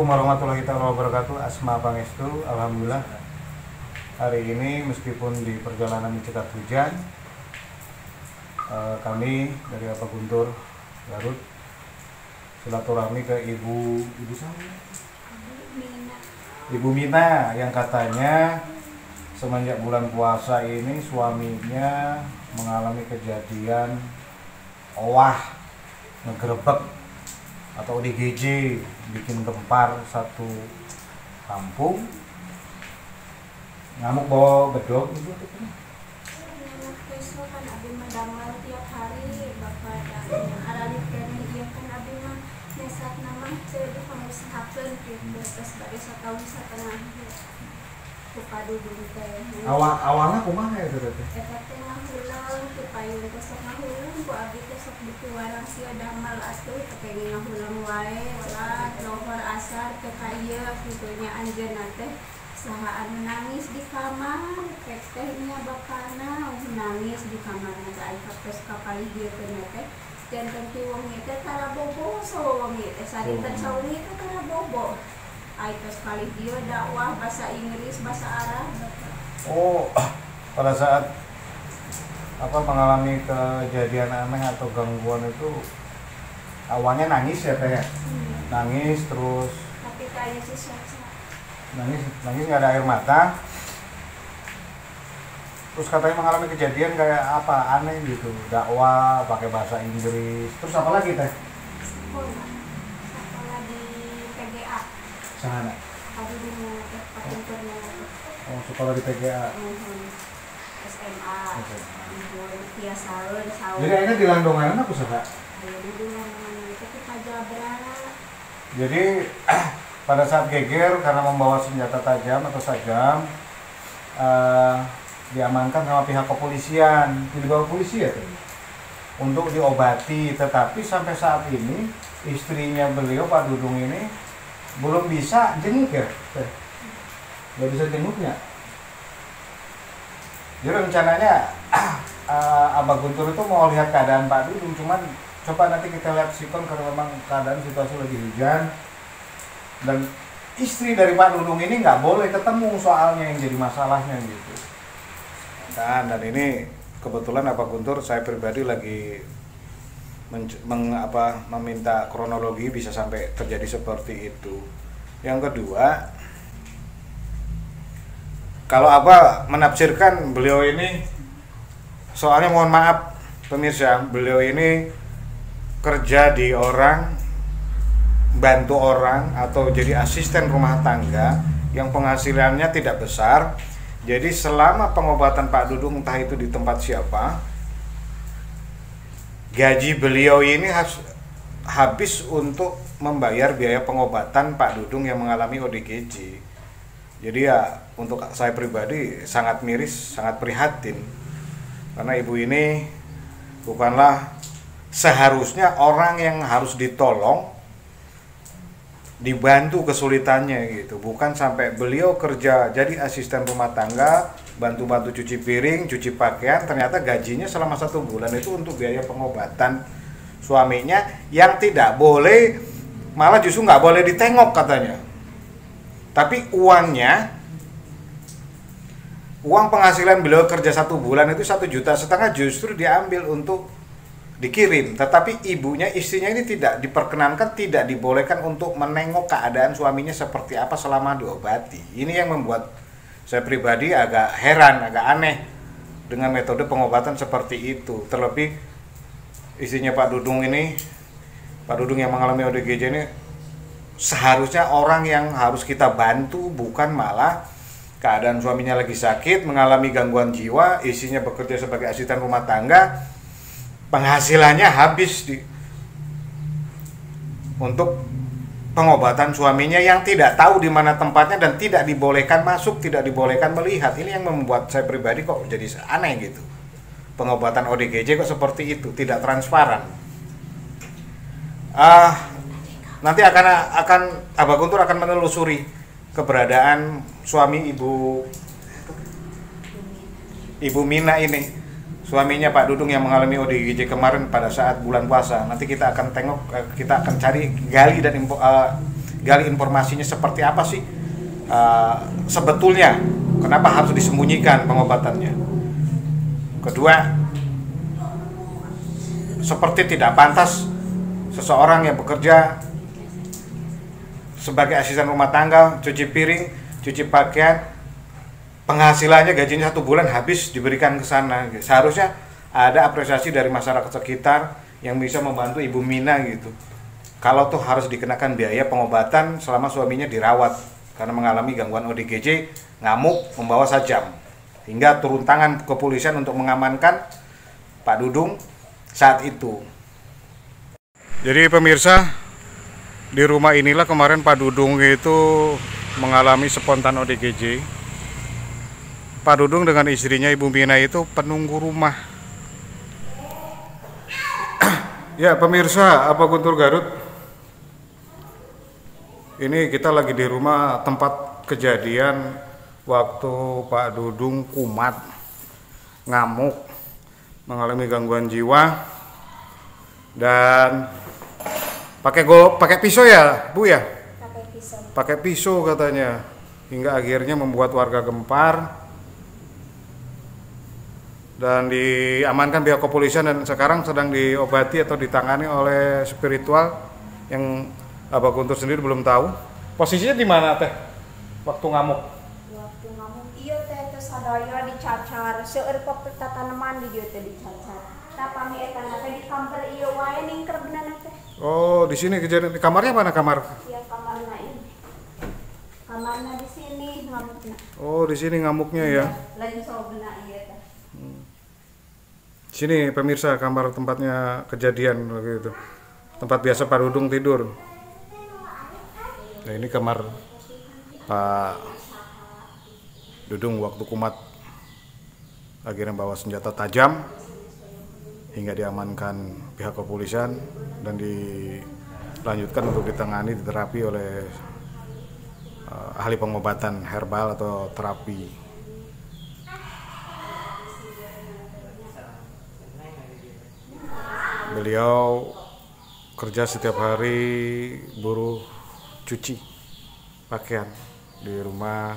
warahmatullahi wabarakatuh. Asma Pangestu. Alhamdulillah hari ini meskipun di perjalanan dicegat hujan, kami dari Apa Guntur Garut silaturahmi ke Ibu Mina yang katanya semenjak bulan puasa ini suaminya mengalami kejadian ngegerebek atau ODGJ, bikin gempar satu kampung, ngamuk bawa bedog itu kan abi mendamal tiap hari bapak dan arali kene iya kan abi mah nesat nama teu dipangusahakeun kitu sebagai 1 tahun setengah buka dudung teh awalnya kumaha ya teh eta teh ngahulang tu payung teh sok ngahulang ku abi teh sok dikeluaran sia damal atuh pengen ngahulang wae salat lohor asar teh ka ieu kitunya anjeunna teh saha anu nangis di kamar tehnya bapana nangis di kamarna teh aya kapes kapali dieu teh janten ti wong ieu teh tara bobo sawo wong ieu teh sadinten sauri teh tara bobo aya sekali dia dakwah bahasa Inggris bahasa Arab. Oh, pada saat mengalami kejadian aneh atau gangguan itu awalnya nangis ya teh nangis terus tapi kayak sesuatu nangis nggak ada air mata, terus katanya mengalami kejadian kayak apa aneh gitu, dakwah pakai bahasa Inggris, terus apa lagi teh? sekolah di PGA Sana. tadi di Pakunturnya Oh, sekolah di PGA. SMA biasaun sahur Jadi akhirnya di Landongan aku suka. di Landongan itu kita jabra. Jadi pada saat geger karena membawa senjata tajam atau sajam, diamankan sama pihak kepolisian, dibawa polisi ya tuh, untuk diobati. Tetapi sampai saat ini istrinya beliau Pak Dudung ini belum bisa jenguk ya, nggak bisa jenguknya. Jadi rencananya Abah Guntur itu mau lihat keadaan Pak Dudung, cuman coba nanti kita lihat sikon karena memang keadaan situasi lagi hujan. Dan istri dari Pak Dudung ini nggak boleh ketemu soalnya yang jadi masalahnya gitu. Dan ini kebetulan Pak Guntur saya pribadi lagi meminta kronologi bisa sampai terjadi seperti itu. Yang kedua, kalau Abah menafsirkan beliau ini, soalnya mohon maaf pemirsa, beliau ini kerja di orang, bantu orang atau jadi asisten rumah tangga yang penghasilannya tidak besar. Jadi selama pengobatan Pak Dudung entah itu di tempat siapa, gaji beliau ini habis untuk membayar biaya pengobatan Pak Dudung yang mengalami ODGJ. Jadi ya untuk saya pribadi sangat miris, sangat prihatin, karena ibu ini bukanlah seharusnya orang yang harus ditolong, dibantu kesulitannya gitu, bukan sampai beliau kerja jadi asisten rumah tangga, bantu-bantu cuci piring, cuci pakaian, ternyata gajinya selama 1 bulan itu untuk biaya pengobatan suaminya yang tidak boleh, malah justru nggak boleh ditengok katanya. Tapi uang penghasilan beliau kerja 1 bulan itu 1,5 juta justru diambil untuk dikirim, tetapi istrinya ini tidak diperkenankan, tidak dibolehkan untuk menengok keadaan suaminya seperti apa selama diobati. Ini yang membuat saya pribadi agak heran, agak aneh dengan metode pengobatan seperti itu. Terlebih istrinya Pak Dudung yang mengalami ODGJ ini seharusnya orang yang harus kita bantu, bukan malah keadaan suaminya lagi sakit, mengalami gangguan jiwa, istrinya bekerja sebagai asisten rumah tangga, penghasilannya habis untuk pengobatan suaminya yang tidak tahu di mana tempatnya dan tidak dibolehkan masuk, tidak dibolehkan melihat. Ini yang membuat saya pribadi kok jadi aneh gitu. Pengobatan ODGJ kok seperti itu, tidak transparan. Nanti akan Abah Guntur akan menelusuri keberadaan suami Ibu Mina ini, suaminya Pak Dudung yang mengalami ODGJ kemarin pada saat bulan puasa. Nanti kita akan tengok, kita akan gali dan gali informasinya seperti apa sih sebetulnya, kenapa harus disembunyikan pengobatannya. Kedua, seperti tidak pantas seseorang yang bekerja sebagai asisten rumah tangga, cuci piring, cuci pakaian, penghasilannya gajinya 1 bulan habis diberikan ke sana. Seharusnya ada apresiasi dari masyarakat sekitar yang bisa membantu Ibu Mina gitu. Kalau tuh harus dikenakan biaya pengobatan selama suaminya dirawat karena mengalami gangguan ODGJ, ngamuk, membawa sajam. Hingga turun tangan kepolisian untuk mengamankan Pak Dudung saat itu. Jadi pemirsa, di rumah inilah kemarin Pak Dudung itu mengalami spontan ODGJ. Pak Dudung dengan istrinya Ibu Mina itu penunggu rumah. Ya pemirsa, apa Guntur Garut? Ini kita lagi di rumah tempat kejadian waktu Pak Dudung kumat, ngamuk, mengalami gangguan jiwa, dan pakai pisau ya Bu ya? Pakai pisau katanya, hingga akhirnya membuat warga gempar dan diamankan pihak kepolisian dan sekarang sedang diobati atau ditangani oleh spiritual yang Abah Guntur sendiri belum tahu. Posisinya di mana teh waktu ngamuk? Waktu ngamuk iya teh sadaya dicacar, seueur tanaman di dieu teh dicacar. Tapami eta teh di kamar ieu wae ningkrebna teh. Oh, di sini kejadian. Di kamarnya mana kamar? Iya, kamarna ini. Kamarna di sini ngamukna. Oh, di sini ngamuknya ya. Lain sobna ieu teh. Sini pemirsa kamar tempatnya kejadian gitu. Tempat biasa Pak Dudung tidur. Nah, ini kamar Pak Dudung waktu kumat, akhirnya bawa senjata tajam hingga diamankan pihak kepolisian dan dilanjutkan untuk ditangani, diterapi oleh ahli pengobatan herbal atau terapi. Beliau kerja setiap hari buruh cuci pakaian di rumah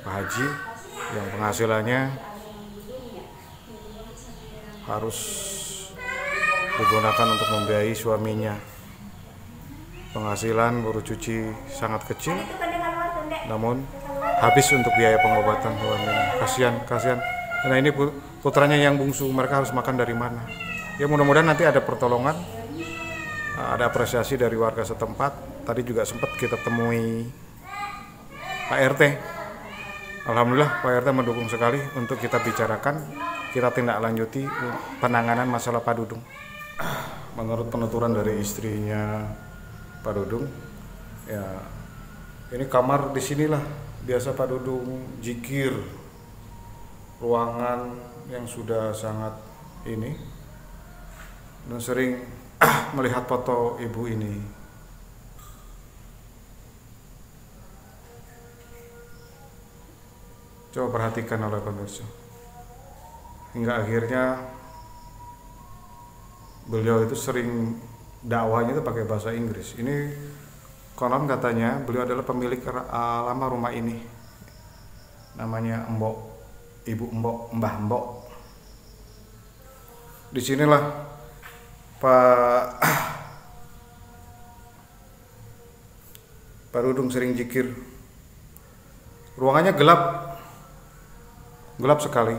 Pak Haji yang penghasilannya harus digunakan untuk membiayai suaminya. Penghasilan buruh cuci sangat kecil, namun habis untuk biaya pengobatan suaminya. Kasihan. Karena ini putranya yang bungsu, mereka harus makan dari mana? Ya mudah-mudahan nanti ada pertolongan, ada apresiasi dari warga setempat. Tadi juga sempat kita temui Pak RT. Alhamdulillah Pak RT mendukung sekali untuk kita bicarakan, kita tindak lanjuti penanganan masalah Pak Dudung. Menurut penuturan dari istrinya Pak Dudung, ya ini kamar di sinilah biasa Pak Dudung zikir, ruangan yang sudah sangat ini, dan sering melihat foto ibu ini. Coba perhatikan oleh pemirsa. Hingga akhirnya beliau itu sering dakwahnya itu pakai bahasa Inggris. Ini konon katanya beliau adalah pemilik lama rumah ini. Namanya Mbok, Ibu Mbok, Mbah Mbok. Disinilah Pak Dudung sering zikir. Ruangannya gelap sekali.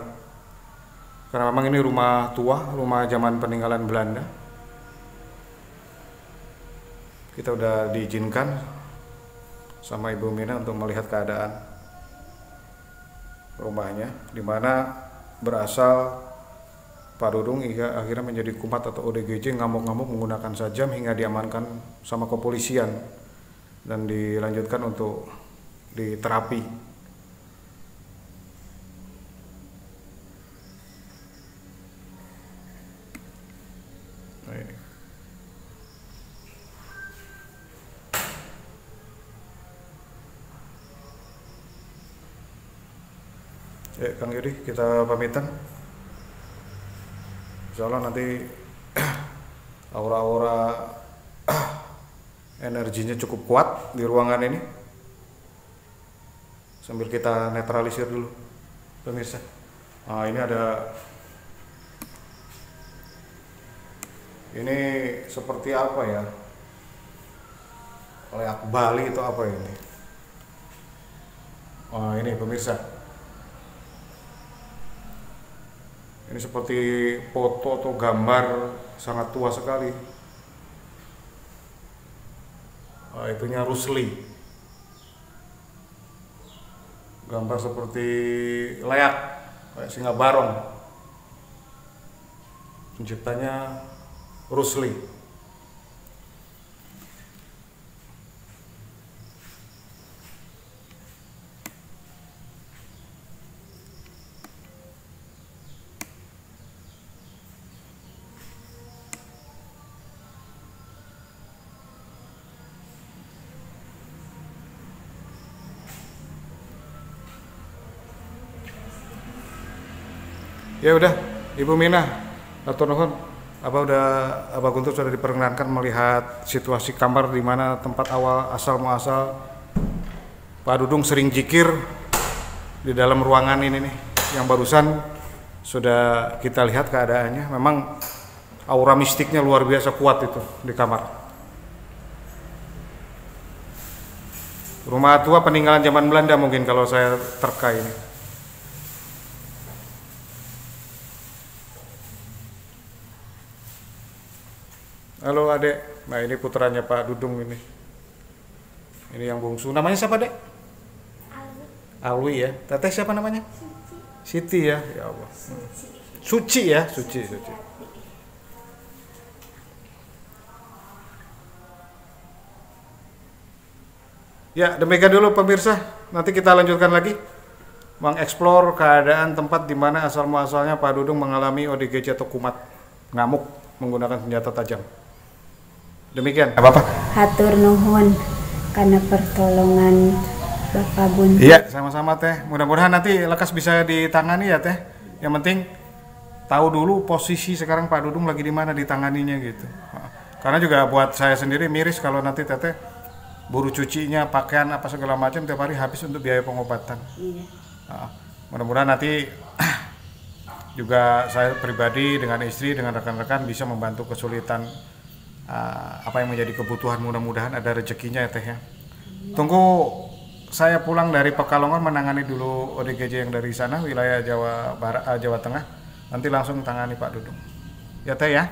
Karena memang ini rumah tua, rumah zaman peninggalan Belanda. Kita udah diizinkan sama Ibu Mina untuk melihat keadaan rumahnya, di mana berasal Pak Dudung hingga akhirnya menjadi kumat atau ODGJ, ngamuk-ngamuk menggunakan sajam hingga diamankan sama kepolisian dan dilanjutkan untuk diterapi. Nah, ini. Ya, Kang Yudi, kita pamitan. Insya Allah nanti aura-aura Energinya cukup kuat di ruangan ini. Sambil kita netralisir dulu pemirsa. Nah, ini ada, ini seperti apa ya, leak Bali itu apa ini? Oh, ini pemirsa, ini seperti foto atau gambar sangat tua sekali. Oh, itunya Rusli, gambar seperti leak kayak singa barong, penciptanya Rusli. Ya udah, Ibu Mina, atur nuhun. Abah Guntur sudah diperkenankan melihat situasi kamar di mana tempat awal asal muasal Pak Dudung sering jikir di dalam ruangan ini nih. Yang barusan sudah kita lihat keadaannya, memang aura mistiknya luar biasa kuat itu di kamar. Rumah tua peninggalan zaman Belanda mungkin kalau saya terka ini. Halo adek, nah ini putranya Pak Dudung ini. Ini yang bungsu. Namanya siapa dek? Alwi ya. Teteh siapa namanya? Siti ya. Ya Allah. Suci ya, Suci. Ya demikian dulu pemirsa. Nanti kita lanjutkan lagi mengeksplor keadaan tempat di mana asal muasalnya Pak Dudung mengalami ODGJ atau kumat ngamuk menggunakan senjata tajam. Demikian. Apa-apa? Hatur nuhun karena pertolongan Bapak Guntur. Iya, sama-sama teh. Mudah-mudahan nanti lekas bisa ditangani ya teh. Yang penting tahu dulu posisi sekarang Pak Dudung lagi di mana ditanganinya gitu. Karena juga buat saya sendiri miris kalau nanti teteh buru cucinya, pakaian apa segala macam tiap hari habis untuk biaya pengobatan. Iya. Mudah-mudahan nanti juga saya pribadi dengan istri, dengan rekan-rekan bisa membantu kesulitan apa yang menjadi kebutuhan, mudah-mudahan ada rezekinya ya teh ya. Tunggu saya pulang dari Pekalongan menangani dulu ODGJ yang dari sana wilayah Jawa Barat, Jawa Tengah. Nanti langsung tangani Pak Dudung. Ya teh ya.